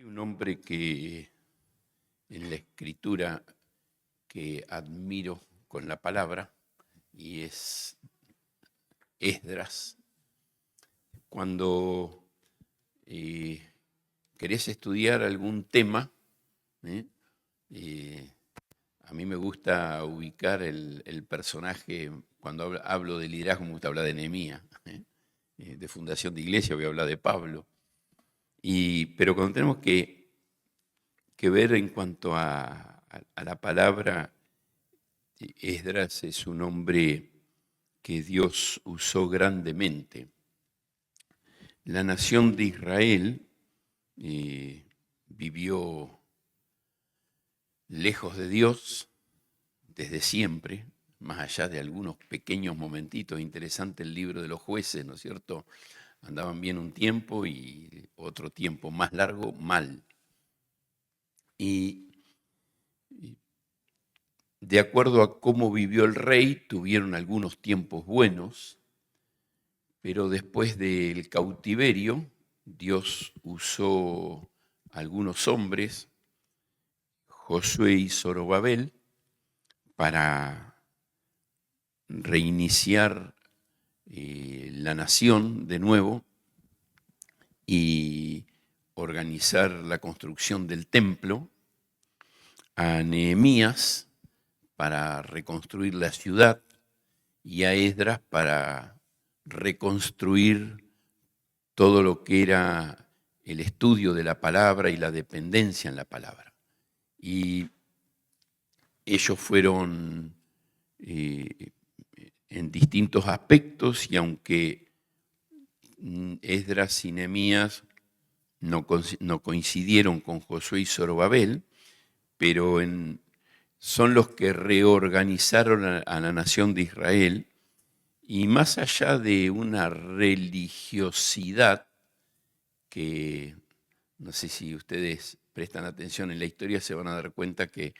Un hombre que en la escritura que admiro con la palabra y es Esdras. Cuando querés estudiar algún tema, ¿eh? Eh, a mí me gusta ubicar el personaje, cuando hablo de liderazgo me gusta hablar de Nehemías, de fundación de iglesia voy a hablar de Pablo, pero cuando tenemos que ver en cuanto a la palabra, Esdras es un hombre que Dios usó grandemente. La nación de Israel vivió lejos de Dios desde siempre, más allá de algunos pequeños momentitos. Interesante el libro de los jueces, ¿no es cierto? Andaban bien un tiempo y otro tiempo más largo, mal. Y de acuerdo a cómo vivió el rey, tuvieron algunos tiempos buenos, pero después del cautiverio, Dios usó algunos hombres, Josué y Zorobabel, para reiniciar la nación de nuevo y organizar la construcción del templo, a Nehemías para reconstruir la ciudad y a Esdras para reconstruir todo lo que era el estudio de la palabra y la dependencia en la palabra. Y ellos fueron en distintos aspectos, y aunque Esdras y Nehemías no coincidieron con Josué y Zorobabel, pero son los que reorganizaron a la nación de Israel, y más allá de una religiosidad que, no sé si ustedes prestan atención en la historia, se van a dar cuenta que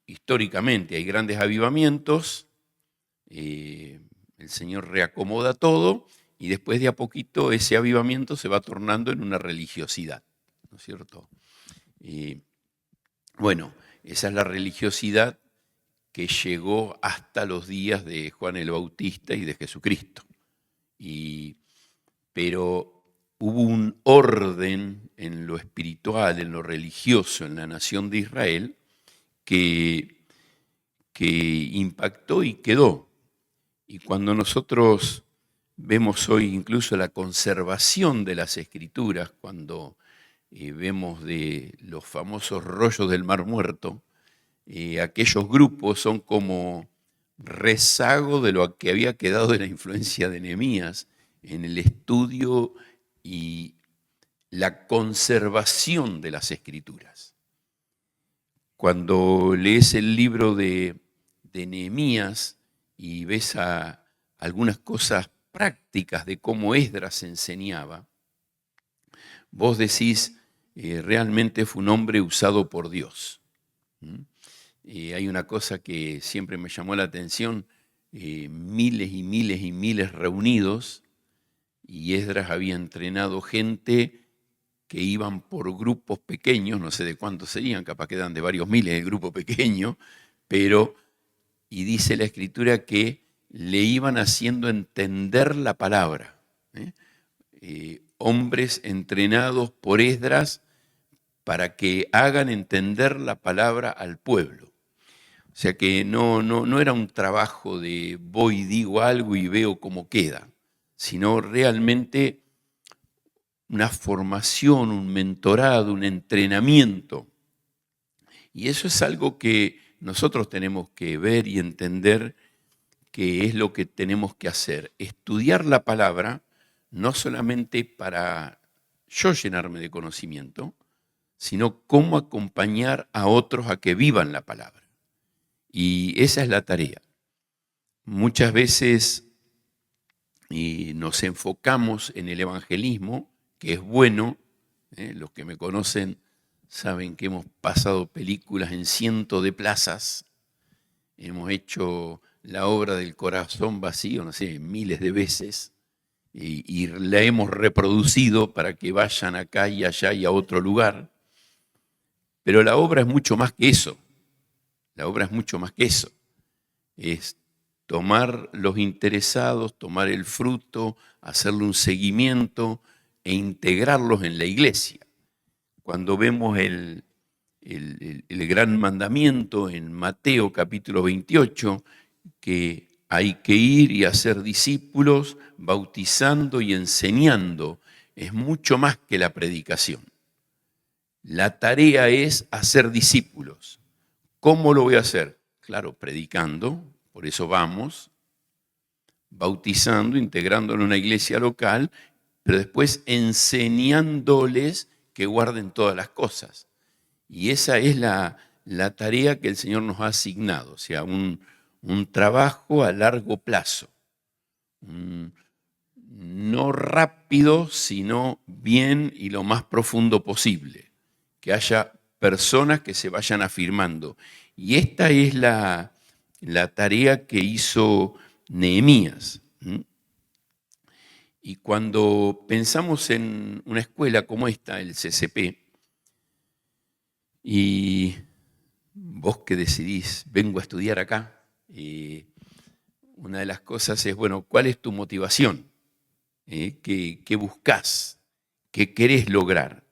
históricamente hay grandes avivamientos, el Señor reacomoda todo, y después de a poquito ese avivamiento se va tornando en una religiosidad, ¿no es cierto? Bueno, esa es la religiosidad que llegó hasta los días de Juan el Bautista y de Jesucristo. Pero hubo un orden en lo espiritual, en lo religioso, en la nación de Israel, que impactó y quedó. Y cuando nosotros vemos hoy incluso la conservación de las Escrituras, cuando vemos de los famosos rollos del Mar Muerto, aquellos grupos son como rezago de lo que había quedado de la influencia de Nehemías en el estudio y la conservación de las Escrituras. Cuando lees el libro de Nehemías y ves algunas cosas prácticas de cómo Esdras enseñaba, vos decís, realmente fue un hombre usado por Dios. Hay una cosa que siempre me llamó la atención, miles y miles y miles reunidos, y Esdras había entrenado gente que iban por grupos pequeños, no sé de cuántos serían, capaz que eran de varios miles el grupo pequeño, y dice la Escritura que le iban haciendo entender la palabra. Hombres entrenados por Esdras para que hagan entender la palabra al pueblo. O sea que no era un trabajo de voy y digo algo y veo cómo queda, sino realmente una formación, un mentorado, un entrenamiento. Y eso es algo que nosotros tenemos que ver y entender que es lo que tenemos que hacer. Estudiar la palabra, no solamente para yo llenarme de conocimiento, sino cómo acompañar a otros a que vivan la palabra. Y esa es la tarea. Muchas veces nos enfocamos en el evangelismo, que es bueno. Los que me conocen saben que hemos pasado películas en cientos de plazas, hemos hecho la obra del corazón vacío, no sé, miles de veces, y la hemos reproducido para que vayan acá y allá y a otro lugar. Pero la obra es mucho más que eso. La obra es mucho más que eso. Es tomar los interesados, tomar el fruto, hacerle un seguimiento e integrarlos en la iglesia. Cuando vemos el gran mandamiento en Mateo capítulo 28, que hay que ir y hacer discípulos, bautizando y enseñando, es mucho más que la predicación. La tarea es hacer discípulos. ¿Cómo lo voy a hacer? Claro, predicando, por eso vamos, bautizando, integrándolo en una iglesia local, pero después enseñándoles que guarden todas las cosas. Y esa es la tarea que el Señor nos ha asignado, o sea, un trabajo a largo plazo. No rápido, sino bien y lo más profundo posible. Que haya personas que se vayan afirmando. Y esta es la tarea que hizo Nehemías. Y cuando pensamos en una escuela como esta, el CCP, y vos que decidís, vengo a estudiar acá, una de las cosas es, bueno, ¿cuál es tu motivación? ¿Qué buscás? ¿Qué querés lograr?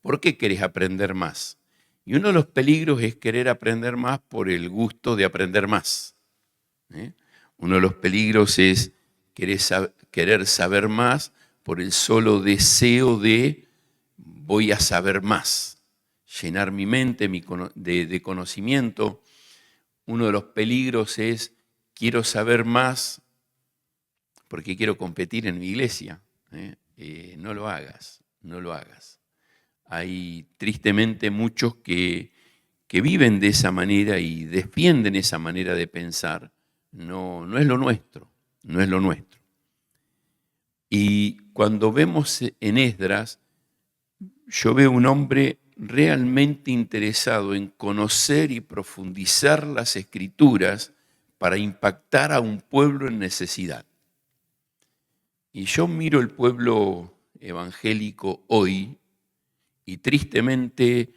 ¿Por qué querés aprender más? Y uno de los peligros es querer aprender más por el gusto de aprender más. Uno de los peligros es querer saber más por el solo deseo de voy a saber más, llenar mi mente de conocimiento. Uno de los peligros es quiero saber más porque quiero competir en mi iglesia. No lo hagas, no lo hagas. Hay tristemente muchos que viven de esa manera y defienden esa manera de pensar. No es lo nuestro, no es lo nuestro. Y cuando vemos en Esdras, yo veo un hombre realmente interesado en conocer y profundizar las Escrituras para impactar a un pueblo en necesidad. Y yo miro el pueblo evangélico hoy y tristemente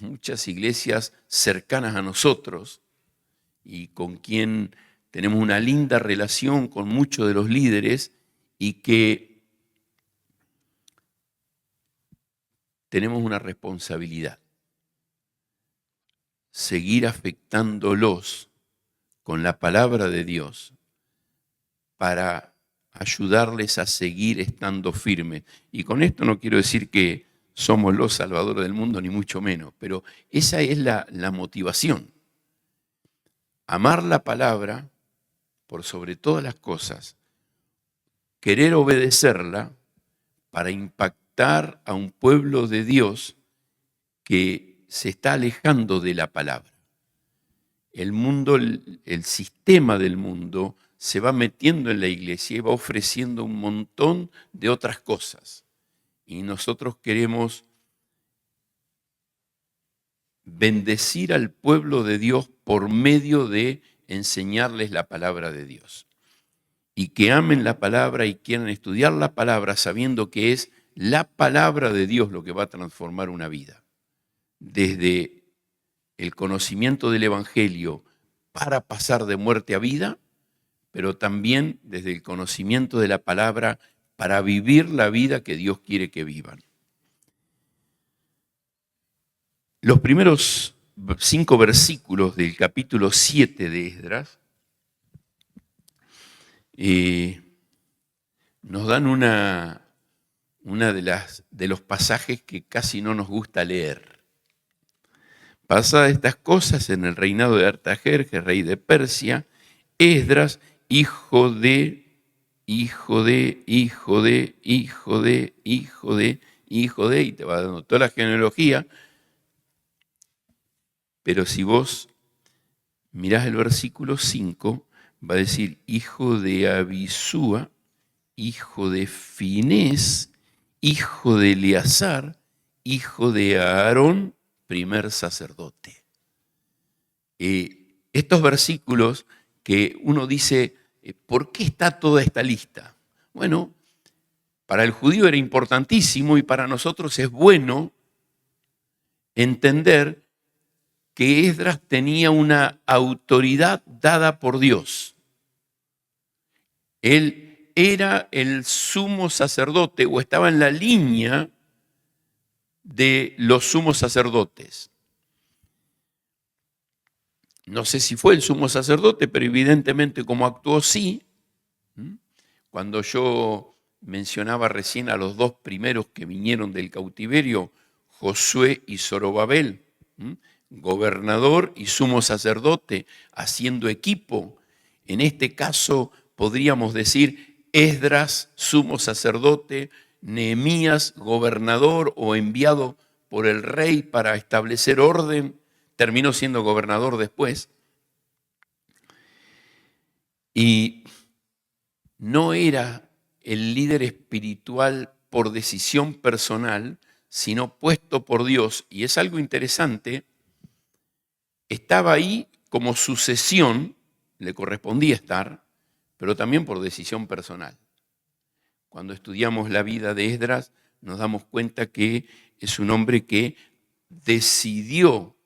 muchas iglesias cercanas a nosotros y con quien tenemos una linda relación con muchos de los líderes y que tenemos una responsabilidad, seguir afectándolos con la palabra de Dios para ayudarles a seguir estando firmes. Y con esto no quiero decir que somos los salvadores del mundo, ni mucho menos, pero esa es la motivación. Amar la palabra por sobre todas las cosas, querer obedecerla para impactar a un pueblo de Dios que se está alejando de la palabra. El mundo, el sistema del mundo se va metiendo en la iglesia y va ofreciendo un montón de otras cosas. Y nosotros queremos bendecir al pueblo de Dios por medio de enseñarles la palabra de Dios. Y que amen la palabra y quieran estudiar la palabra sabiendo que es la palabra de Dios lo que va a transformar una vida. Desde el conocimiento del Evangelio para pasar de muerte a vida, pero también desde el conocimiento de la palabra para vivir la vida que Dios quiere que vivan. Los primeros 5 versículos del capítulo 7 de Esdras nos dan una de los pasajes que casi no nos gusta leer. Pasadas estas cosas en el reinado de Artajerjes, rey de Persia, Esdras, hijo de, y te va dando toda la genealogía, pero si vos mirás el versículo 5, va a decir hijo de Abisúa, hijo de Finés, hijo de Eleazar, hijo de Aarón, primer sacerdote. Estos versículos que uno dice, ¿por qué está toda esta lista? Bueno, para el judío era importantísimo y para nosotros es bueno entender que Esdras tenía una autoridad dada por Dios. Él era el sumo sacerdote o estaba en la línea de los sumos sacerdotes. No sé si fue el sumo sacerdote, pero evidentemente como actuó sí. Cuando yo mencionaba recién a los dos primeros que vinieron del cautiverio, Josué y Zorobabel, gobernador y sumo sacerdote, haciendo equipo. En este caso podríamos decir Esdras, sumo sacerdote, Nehemías, gobernador o enviado por el rey para establecer orden, terminó siendo gobernador después. Y no era el líder espiritual por decisión personal, sino puesto por Dios. Y es algo interesante, estaba ahí como sucesión, le correspondía estar, pero también por decisión personal. Cuando estudiamos la vida de Esdras, nos damos cuenta que es un hombre que decidió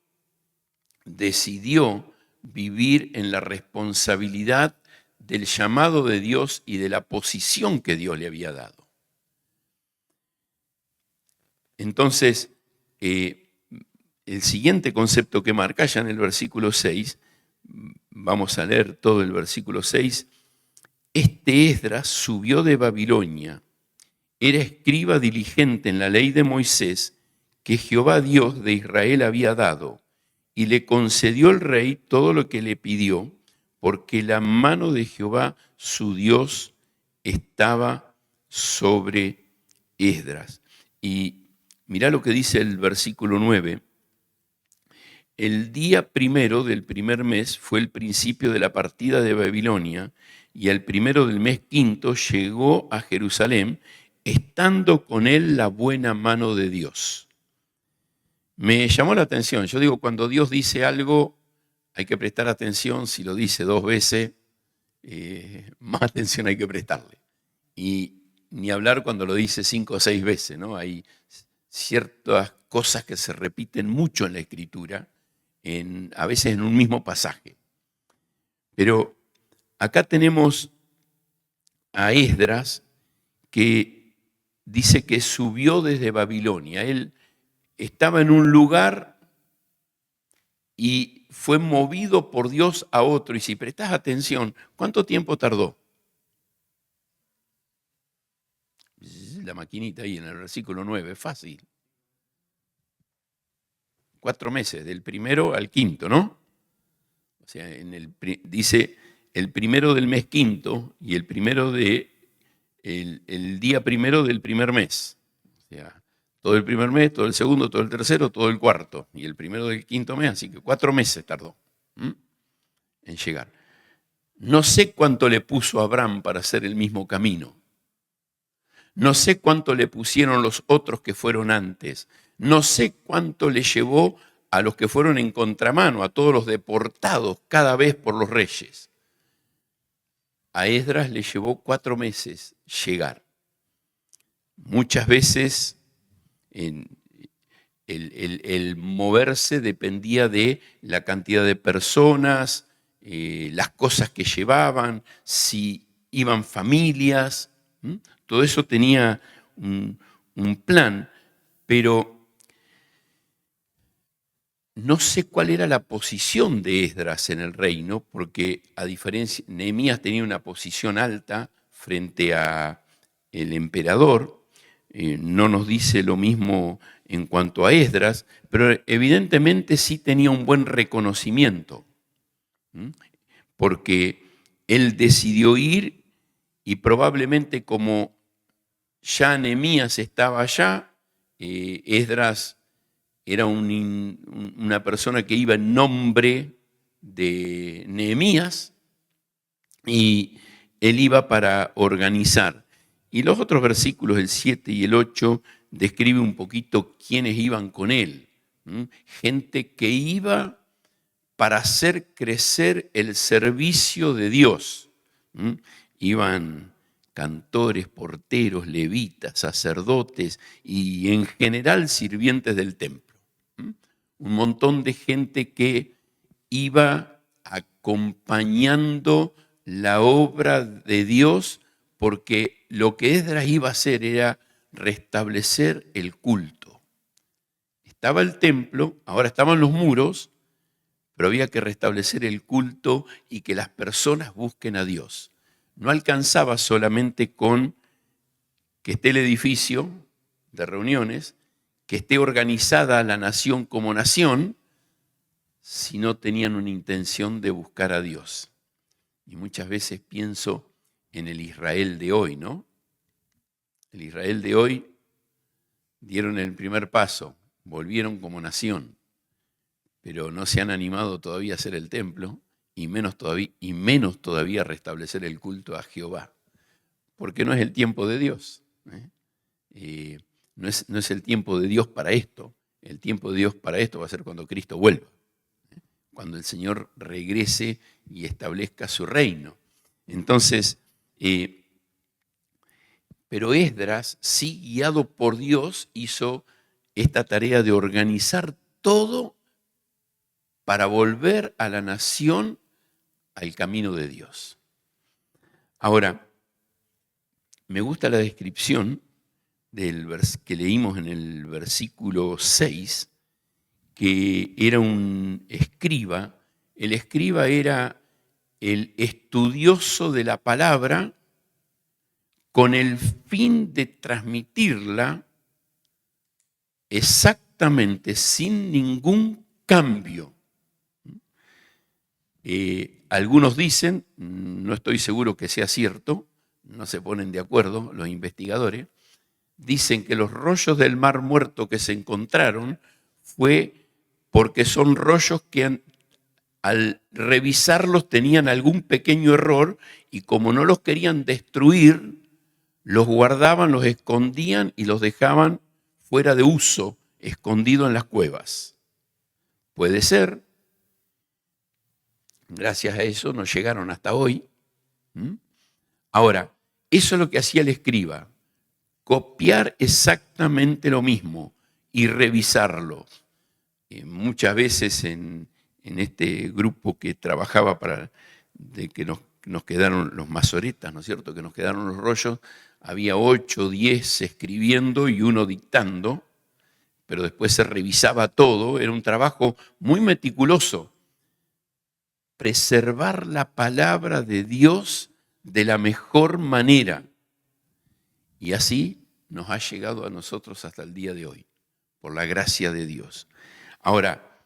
vivir en la responsabilidad del llamado de Dios y de la posición que Dios le había dado. Entonces, el siguiente concepto que marca ya en el versículo 6, vamos a leer todo el versículo 6, este Esdras subió de Babilonia, era escriba diligente en la ley de Moisés que Jehová Dios de Israel había dado, y le concedió el rey todo lo que le pidió, porque la mano de Jehová su Dios estaba sobre Esdras. Y mirá lo que dice el versículo 9. El día primero del primer mes fue el principio de la partida de Babilonia, y el primero del mes quinto llegó a Jerusalén, estando con él la buena mano de Dios. Me llamó la atención. Yo digo, cuando Dios dice algo, hay que prestar atención. Si lo dice 2 veces, más atención hay que prestarle. Y ni hablar cuando lo dice 5 o 6 veces, ¿no? Hay ciertas cosas que se repiten mucho en la Escritura, a veces en un mismo pasaje. Pero acá tenemos a Esdras que dice que subió desde Babilonia. Él estaba en un lugar y fue movido por Dios a otro. Y si prestás atención, ¿cuánto tiempo tardó? La maquinita ahí en el versículo 9, fácil. 4 meses, del primero al quinto, ¿no? O sea, dice el primero del mes quinto y el día primero del primer mes. O sea, todo el primer mes, todo el segundo, todo el tercero, todo el cuarto. Y el primero del quinto mes, así que 4 meses tardó en llegar. No sé cuánto le puso a Abraham para hacer el mismo camino. No sé cuánto le pusieron los otros que fueron antes. No sé cuánto le llevó a los que fueron en contramano, a todos los deportados cada vez por los reyes. A Esdras le llevó 4 meses llegar. Muchas veces el moverse dependía de la cantidad de personas, las cosas que llevaban, si iban familias. Todo eso tenía un plan, pero no sé cuál era la posición de Esdras en el reino, porque a diferencia, Nehemías tenía una posición alta frente al emperador. No nos dice lo mismo en cuanto a Esdras, pero evidentemente sí tenía un buen reconocimiento, porque él decidió ir y probablemente como ya Nehemías estaba allá, Esdras era una persona que iba en nombre de Nehemías y él iba para organizar. Y los otros versículos, el 7 y el 8, describe un poquito quiénes iban con él. Gente que iba para hacer crecer el servicio de Dios. Iban cantores, porteros, levitas, sacerdotes y en general sirvientes del templo. Un montón de gente que iba acompañando la obra de Dios, porque lo que Esdras iba a hacer era restablecer el culto. Estaba el templo, ahora estaban los muros, pero había que restablecer el culto y que las personas busquen a Dios. No alcanzaba solamente con que esté el edificio de reuniones, que esté organizada la nación como nación, si no tenían una intención de buscar a Dios. Y muchas veces pienso en el Israel de hoy, ¿no? El Israel de hoy dieron el primer paso, volvieron como nación, pero no se han animado todavía a hacer el templo y menos todavía a restablecer el culto a Jehová, porque no es el tiempo de Dios. No es el tiempo de Dios para esto. El tiempo de Dios para esto va a ser cuando Cristo vuelva, cuando el Señor regrese y establezca su reino. Entonces, pero Esdras, sí guiado por Dios, hizo esta tarea de organizar todo para volver a la nación al camino de Dios. Ahora, me gusta la descripción que leímos en el versículo 6, que era un escriba. El escriba era el estudioso de la palabra con el fin de transmitirla exactamente, sin ningún cambio. Algunos dicen, no estoy seguro que sea cierto, no se ponen de acuerdo los investigadores, dicen que los rollos del Mar Muerto que se encontraron fue porque son rollos que al revisarlos tenían algún pequeño error y como no los querían destruir, los guardaban, los escondían y los dejaban fuera de uso, escondidos en las cuevas. Puede ser. Gracias a eso nos llegaron hasta hoy. Ahora, eso es lo que hacía el escriba, copiar exactamente lo mismo y revisarlo. Muchas veces en este grupo que trabajaba de que nos quedaron los masoretas, ¿no es cierto?, que nos quedaron los rollos, había 8 o 10 escribiendo y uno dictando, pero después se revisaba todo, era un trabajo muy meticuloso. Preservar la palabra de Dios de la mejor manera. Y así nos ha llegado a nosotros hasta el día de hoy, por la gracia de Dios. Ahora,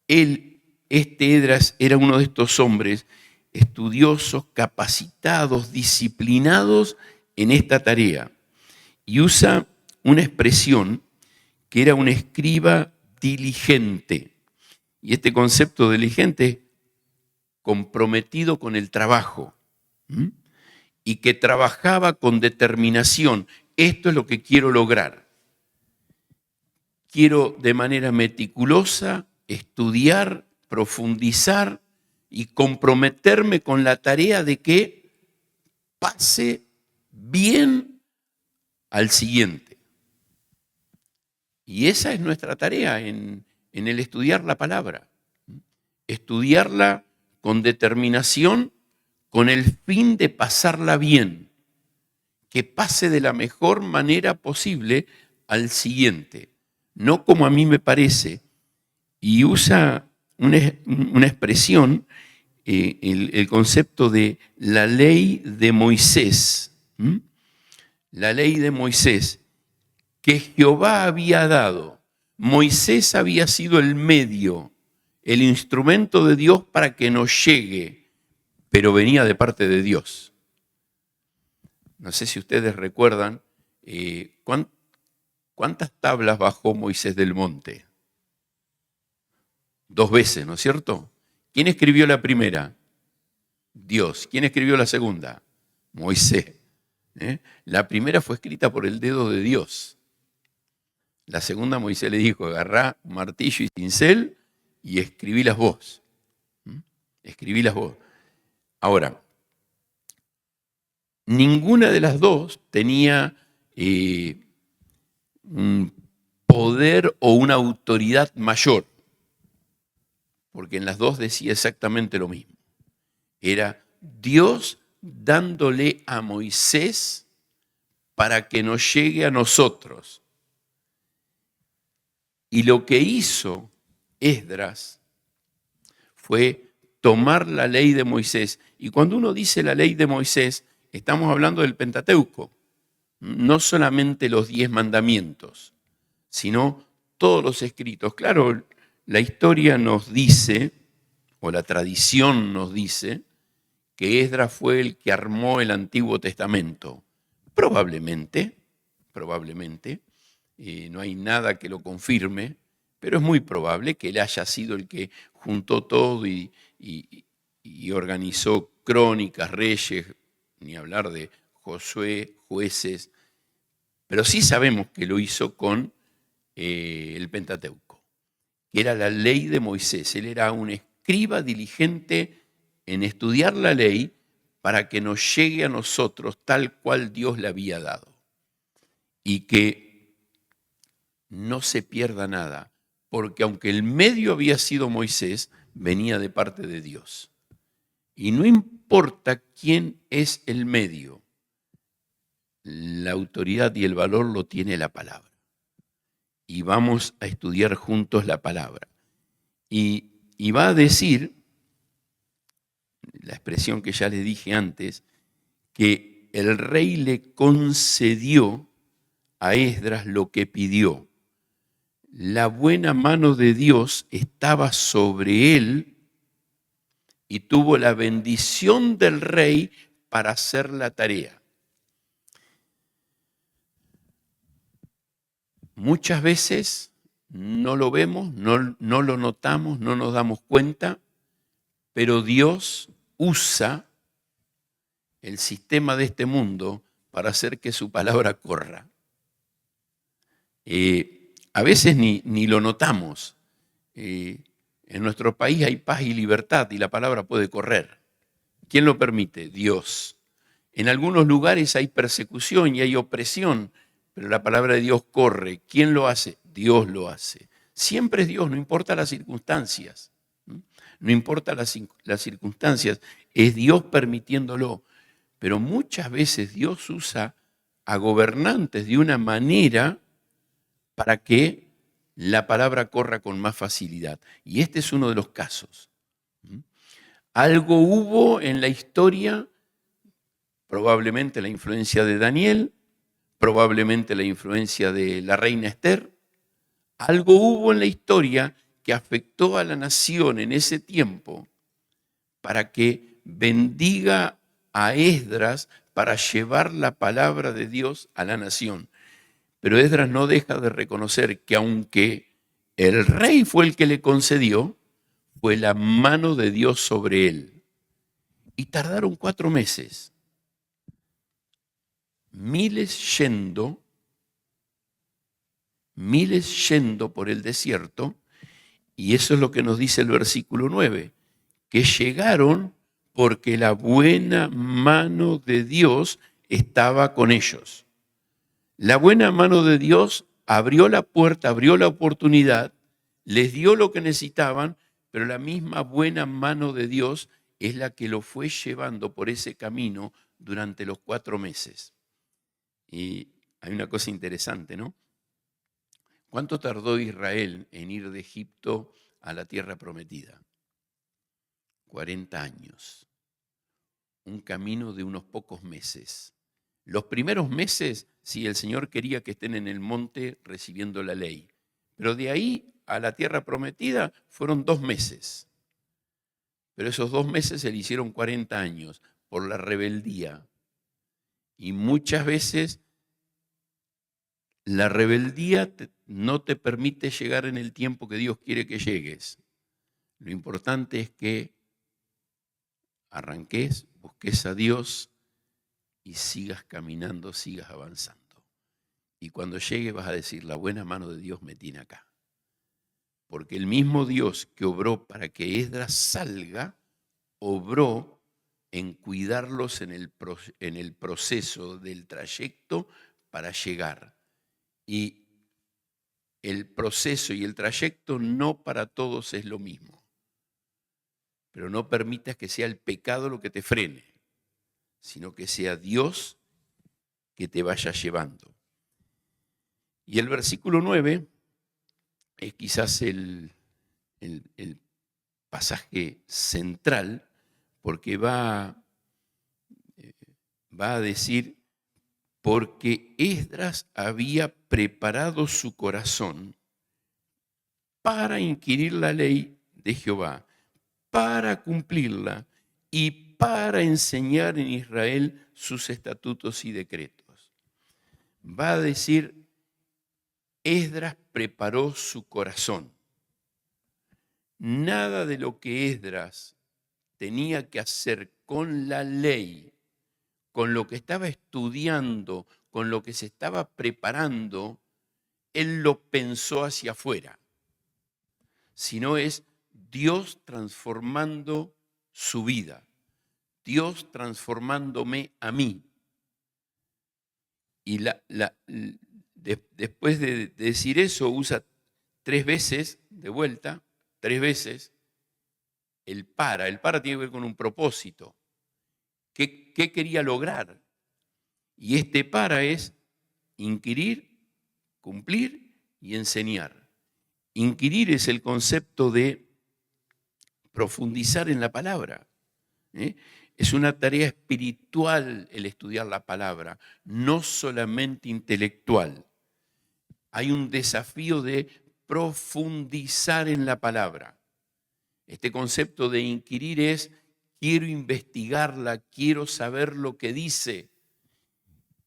este Esdras era uno de estos hombres estudiosos, capacitados, disciplinados en esta tarea. Y usa una expresión que era un escriba diligente. Y este concepto de diligente, comprometido con el trabajo, y que trabajaba con determinación. Esto es lo que quiero lograr. Quiero de manera meticulosa estudiar, profundizar y comprometerme con la tarea de que pase bien al siguiente. Y esa es nuestra tarea en el estudiar la palabra. Estudiarla con determinación, con el fin de pasarla bien, que pase de la mejor manera posible al siguiente, no como a mí me parece. Y usa una expresión, el concepto de la ley de Moisés. La ley de Moisés, que Jehová había dado. Moisés había sido el medio, el instrumento de Dios para que nos llegue, pero venía de parte de Dios. No sé si ustedes recuerdan cuántas tablas bajó Moisés del monte. 2 veces, ¿no es cierto? ¿Quién escribió la primera? Dios. ¿Quién escribió la segunda? Moisés. La primera fue escrita por el dedo de Dios. La segunda, Moisés le dijo, agarrá martillo y cincel y escribílas vos. Escribílas vos. Ahora, ninguna de las dos tenía un poder o una autoridad mayor, porque en las dos decía exactamente lo mismo. Era Dios dándole a Moisés para que nos llegue a nosotros. Y lo que hizo Esdras fue tomar la ley de Moisés. Y cuando uno dice la ley de Moisés, estamos hablando del Pentateuco, no solamente los 10 mandamientos, sino todos los escritos. Claro, la historia nos dice, o la tradición nos dice, que Esdras fue el que armó el Antiguo Testamento. Probablemente, no hay nada que lo confirme, pero es muy probable que él haya sido el que juntó todo y organizó crónicas, reyes, ni hablar de Josué, jueces, pero sí sabemos que lo hizo con el Pentateuco, que era la ley de Moisés. Él era un escriba diligente en estudiar la ley para que nos llegue a nosotros tal cual Dios le había dado. Y que no se pierda nada, porque aunque el medio había sido Moisés, venía de parte de Dios. Y no importa quién es el medio, la autoridad y el valor lo tiene la palabra. Y vamos a estudiar juntos la palabra. Y va a decir, la expresión que ya le dije antes, que el rey le concedió a Esdras lo que pidió. La buena mano de Dios estaba sobre él y tuvo la bendición del rey para hacer la tarea. Muchas veces no lo vemos, no lo notamos, no nos damos cuenta, pero Dios usa el sistema de este mundo para hacer que su palabra corra. A veces ni lo notamos. En nuestro país hay paz y libertad y la palabra puede correr. ¿Quién lo permite? Dios. En algunos lugares hay persecución y hay opresión, pero la palabra de Dios corre. ¿Quién lo hace? Dios lo hace. Siempre es Dios, no importa las circunstancias. No importa las circunstancias, es Dios permitiéndolo. Pero muchas veces Dios usa a gobernantes de una manera para que la palabra corra con más facilidad. Y este es uno de los casos. Algo hubo en la historia, probablemente la influencia de Daniel, probablemente la influencia de la reina Esther. Algo hubo en la historia que afectó a la nación en ese tiempo para que bendiga a Esdras para llevar la palabra de Dios a la nación. Pero Esdras no deja de reconocer que aunque el rey fue el que le concedió, fue la mano de Dios sobre él. Y tardaron 4 meses. Miles yendo por el desierto, y eso es lo que nos dice el versículo 9, que llegaron porque la buena mano de Dios estaba con ellos. La buena mano de Dios abrió la puerta, abrió la oportunidad, les dio lo que necesitaban, pero la misma buena mano de Dios es la que lo fue llevando por ese camino durante los 4 meses. Y hay una cosa interesante, ¿no? ¿Cuánto tardó Israel en ir de Egipto a la tierra prometida? 40 años. Un camino de unos pocos meses. Los primeros meses, sí, el Señor quería que estén en el monte recibiendo la ley. Pero de ahí a la tierra prometida fueron 2 meses. Pero esos 2 meses se le hicieron 40 años por la rebeldía. Y muchas veces la rebeldía no te permite llegar en el tiempo que Dios quiere que llegues. Lo importante es que arranques, busques a Dios y sigas caminando, sigas avanzando. Y cuando llegues vas a decir, la buena mano de Dios me tiene acá. Porque el mismo Dios que obró para que Esdras salga, obró en cuidarlos en el proceso del trayecto para llegar. Y el proceso y el trayecto no para todos es lo mismo. Pero no permitas que sea el pecado lo que te frene, sino que sea Dios que te vaya llevando. Y el versículo 9 es quizás el pasaje central, porque va a decir, porque Esdras había preparado su corazón para inquirir la ley de Jehová, para cumplirla y para enseñar en Israel sus estatutos y decretos. Va a decir, Esdras preparó su corazón. Nada de lo que Esdras tenía que hacer con la ley, con lo que estaba estudiando, con lo que se estaba preparando, él lo pensó hacia afuera, sino es Dios transformando su vida, Dios transformándome a mí. Y después de decir eso, usa 3 veces, de vuelta, 3 veces, el para. El para tiene que ver con un propósito. ¿Qué quería lograr? Y este para es inquirir, cumplir y enseñar. Inquirir es el concepto de profundizar en la palabra. Es una tarea espiritual el estudiar la palabra, no solamente intelectual. Hay un desafío de profundizar en la palabra. Este concepto de inquirir es, quiero investigarla, quiero saber lo que dice.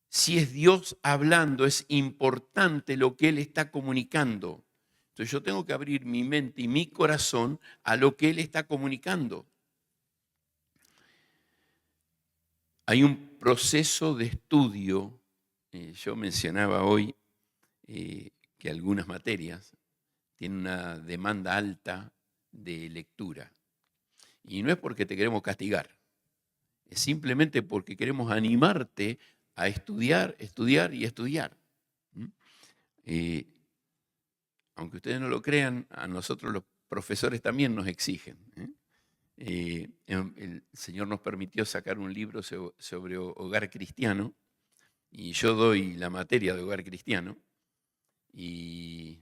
Si es Dios hablando, es importante lo que Él está comunicando. Entonces yo tengo que abrir mi mente y mi corazón a lo que Él está comunicando. Hay un proceso de estudio. Yo mencionaba hoy que algunas materias tienen una demanda alta de lectura. Y no es porque te queremos castigar, es simplemente porque queremos animarte a estudiar, estudiar y estudiar. Aunque ustedes no lo crean, a nosotros los profesores también nos exigen. El Señor nos permitió sacar un libro sobre hogar cristiano, y yo doy la materia de hogar cristiano, y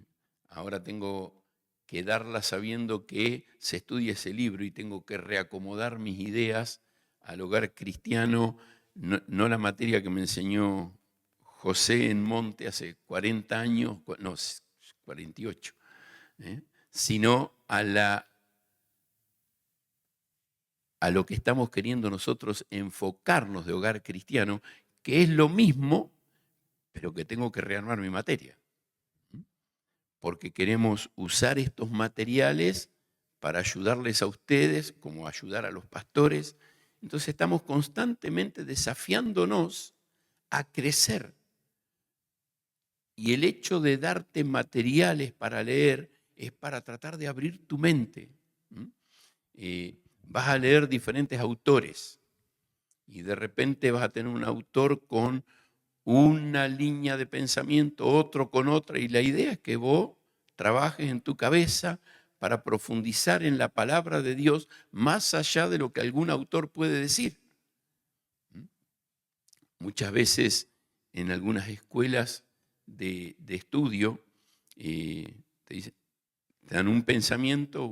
ahora tengo que darla sabiendo que se estudia ese libro y tengo que reacomodar mis ideas al hogar cristiano, no la materia que me enseñó José en Monte hace 40 años, no, 48, sino a lo que estamos queriendo nosotros enfocarnos de hogar cristiano, que es lo mismo, pero que tengo que rearmar mi materia. Porque queremos usar estos materiales para ayudarles a ustedes, como ayudar a los pastores. Entonces estamos constantemente desafiándonos a crecer. Y el hecho de darte materiales para leer es para tratar de abrir tu mente. Vas a leer diferentes autores y de repente vas a tener un autor con una línea de pensamiento, otro con otra, y la idea es que vos trabajes en tu cabeza para profundizar en la palabra de Dios más allá de lo que algún autor puede decir. Muchas veces en algunas escuelas de estudio te dan un pensamiento,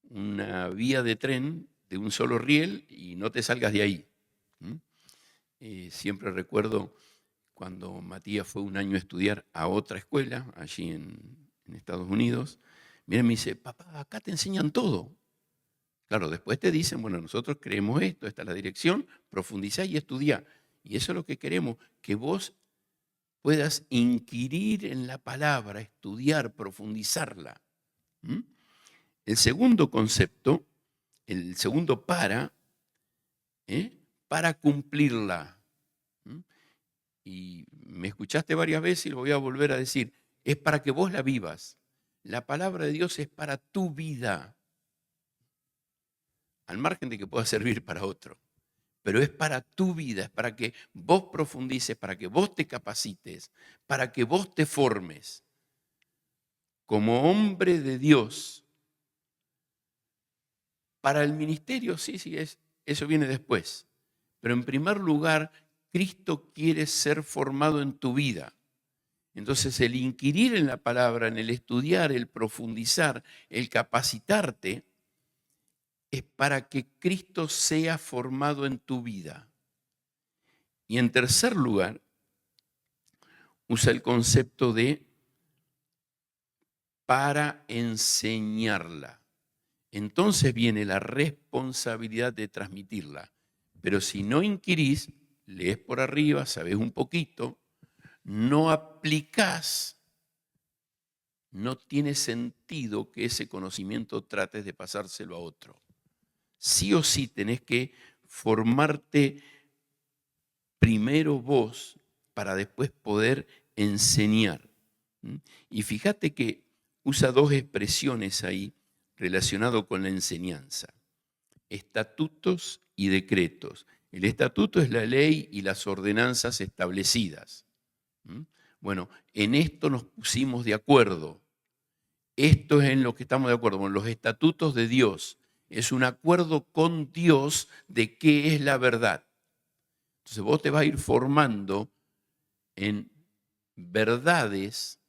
una vía de tren de un solo riel y no te salgas de ahí. Siempre recuerdo cuando Matías fue un año a estudiar a otra escuela, allí en Estados Unidos. Mira, me dice, papá, acá te enseñan todo. Claro, después te dicen, bueno, nosotros creemos esto, esta es la dirección, profundizá y estudiá. Y eso es lo que queremos, que vos puedas inquirir en la palabra, estudiar, profundizarla. El segundo concepto, el segundo para cumplirla. Y me escuchaste varias veces y lo voy a volver a decir, es para que vos la vivas. La palabra de Dios es para tu vida. al margen de que pueda servir para otro. Pero es para tu vida, es para que vos profundices, para que vos te capacites, para que vos te formes como hombre de Dios. Para el ministerio, sí, eso viene después. Pero en primer lugar, Cristo quiere ser formado en tu vida. Entonces, el inquirir en la palabra, en el estudiar, el profundizar, el capacitarte, es para que Cristo sea formado en tu vida. Y en tercer lugar, usa el concepto de para enseñarla. Entonces viene la responsabilidad de transmitirla. Pero si no inquirís, lees por arriba, sabés un poquito, no aplicás, no tiene sentido que ese conocimiento trates de pasárselo a otro. Sí o sí tenés que formarte primero vos para después poder enseñar. Y fíjate que usa dos expresiones ahí relacionadas con la enseñanza: estatutos y decretos. El estatuto es la ley y las ordenanzas establecidas. Bueno, en esto nos pusimos de acuerdo. Esto es en lo que estamos de acuerdo, con los estatutos de Dios. Es un acuerdo con Dios de qué es la verdad. Entonces vos te vas a ir formando en verdades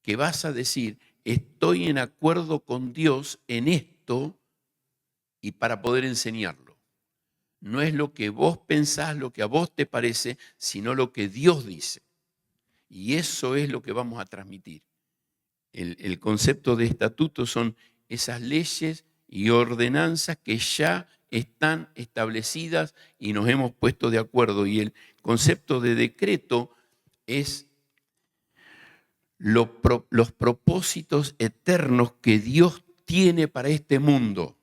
que vas a decir, estoy en acuerdo con Dios en esto, y para poder enseñarlo. No es lo que vos pensás, lo que a vos te parece, sino lo que Dios dice. Y eso es lo que vamos a transmitir. El concepto de estatuto son esas leyes y ordenanzas que ya están establecidas y nos hemos puesto de acuerdo. Y el concepto de decreto es los propósitos eternos que Dios tiene para este mundo.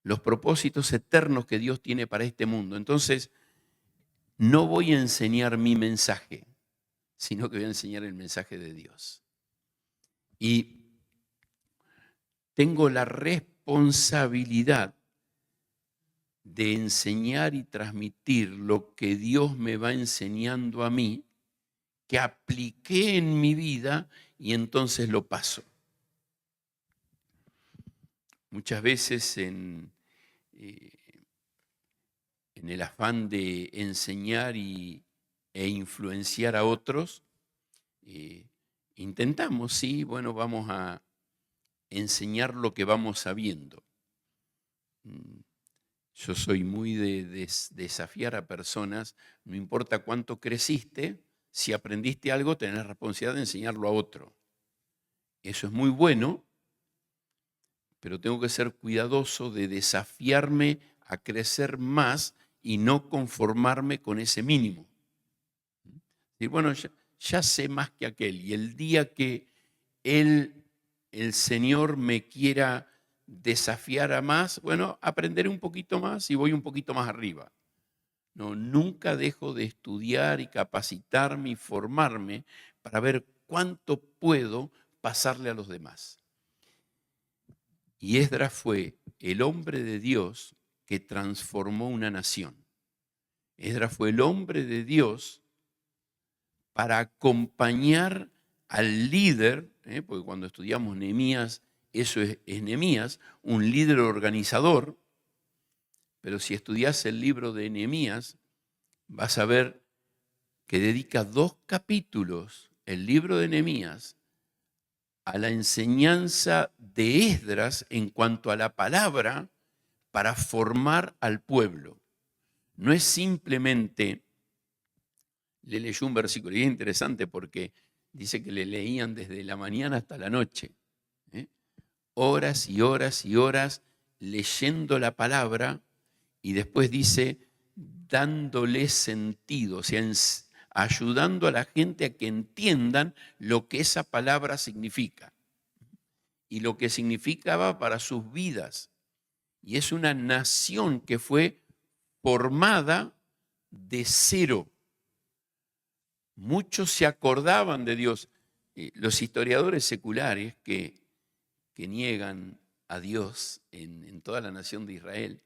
Los propósitos eternos que Dios tiene para este mundo. Entonces, no voy a enseñar mi mensaje, sino que voy a enseñar el mensaje de Dios. Y tengo la responsabilidad de enseñar y transmitir lo que Dios me va enseñando a mí, que apliqué en mi vida y entonces lo paso. Muchas veces en el afán de enseñar e influenciar a otros, intentamos, sí, bueno, vamos a enseñar lo que vamos sabiendo. Yo soy muy de desafiar a personas, no importa cuánto creciste, si aprendiste algo, tenés la responsabilidad de enseñarlo a otro. Eso es muy bueno, pero tengo que ser cuidadoso de desafiarme a crecer más y no conformarme con ese mínimo. Y bueno, ya sé más que aquel, y el día que el Señor me quiera desafiar a más, bueno, aprenderé un poquito más y voy un poquito más arriba. No, nunca dejo de estudiar y capacitarme y formarme para ver cuánto puedo pasarle a los demás. Y Esdras fue el hombre de Dios que transformó una nación. Esdras fue el hombre de Dios para acompañar al líder, porque cuando estudiamos Nehemías, eso es Nehemías, un líder organizador. Pero si estudias el libro de Nehemías, vas a ver que dedica 2 capítulos, el libro de Nehemías, a la enseñanza de Esdras en cuanto a la palabra para formar al pueblo. No es simplemente, le leyó un versículo, y es interesante porque dice que le leían desde la mañana hasta la noche, horas y horas y horas leyendo la palabra, y después dice, dándole sentido, o sea, ayudando a la gente a que entiendan lo que esa palabra significa y lo que significaba para sus vidas. Y es una nación que fue formada de cero. Muchos se acordaban de Dios. Los historiadores seculares que niegan a Dios en toda la nación de Israel,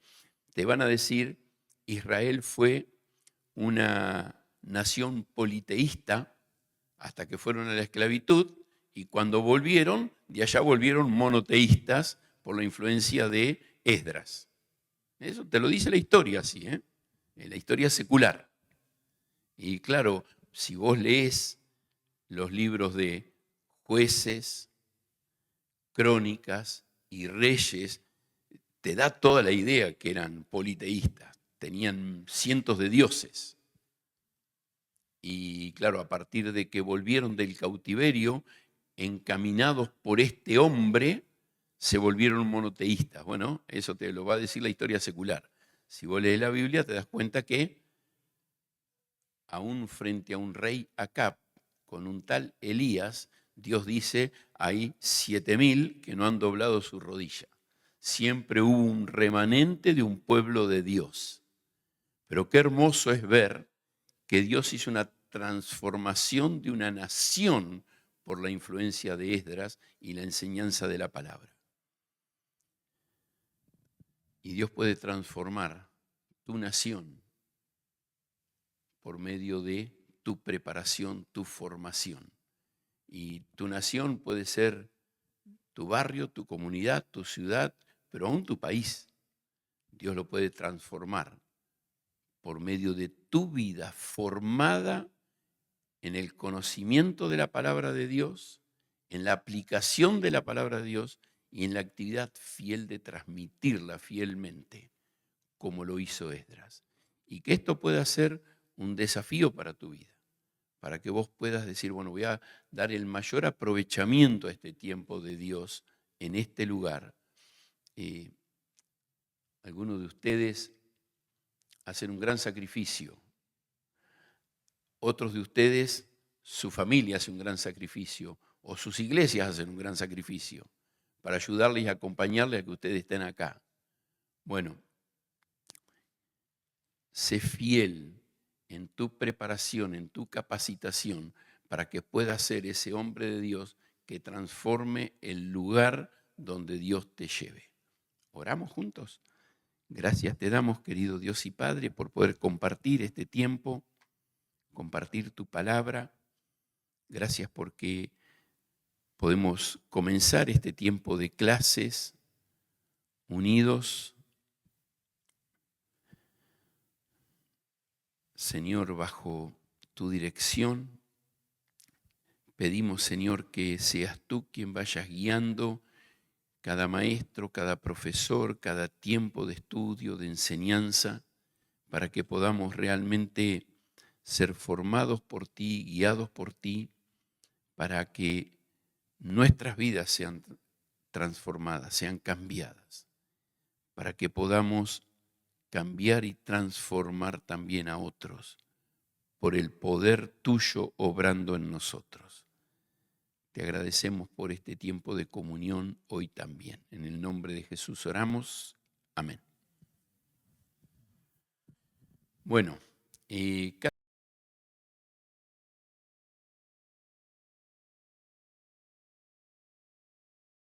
te van a decir, Israel fue una nación politeísta hasta que fueron a la esclavitud, y cuando volvieron, de allá volvieron monoteístas por la influencia de Esdras. Eso te lo dice la historia así, la historia secular. Y claro, si vos lees los libros de Jueces, Crónicas y Reyes, te da toda la idea que eran politeístas, tenían cientos de dioses. Y claro, a partir de que volvieron del cautiverio, encaminados por este hombre, se volvieron monoteístas. Bueno, eso te lo va a decir la historia secular. Si vos lees la Biblia te das cuenta que aún frente a un rey Acab, con un tal Elías, Dios dice, hay 7.000 que no han doblado su rodilla. Siempre hubo un remanente de un pueblo de Dios. Pero qué hermoso es ver que Dios hizo una transformación de una nación por la influencia de Esdras y la enseñanza de la palabra. Y Dios puede transformar tu nación por medio de tu preparación, tu formación. Y tu nación puede ser tu barrio, tu comunidad, tu ciudad, pero aún tu país. Dios lo puede transformar por medio de tu vida formada en el conocimiento de la palabra de Dios, en la aplicación de la palabra de Dios y en la actividad fiel de transmitirla fielmente, como lo hizo Esdras. Y que esto pueda ser un desafío para tu vida, para que vos puedas decir, bueno, voy a dar el mayor aprovechamiento a este tiempo de Dios en este lugar. Algunos de ustedes hacen un gran sacrificio. Otros de ustedes, su familia hace un gran sacrificio, o sus iglesias hacen un gran sacrificio para ayudarles y acompañarles a que ustedes estén acá. Bueno, sé fiel en tu preparación, en tu capacitación, para que puedas ser ese hombre de Dios que transforme el lugar donde Dios te lleve. ¿Oramos juntos? Gracias te damos, querido Dios y Padre, por poder compartir este tiempo, compartir tu palabra. Gracias porque podemos comenzar este tiempo de clases unidos, Señor, bajo tu dirección. Pedimos, Señor, que seas tú quien vayas guiando cada maestro, cada profesor, cada tiempo de estudio, de enseñanza, para que podamos realmente ser formados por ti, guiados por ti, para que nuestras vidas sean transformadas, sean cambiadas, para que podamos cambiar y transformar también a otros por el poder tuyo obrando en nosotros. Te agradecemos por este tiempo de comunión hoy también. En el nombre de Jesús oramos. Amén. Bueno,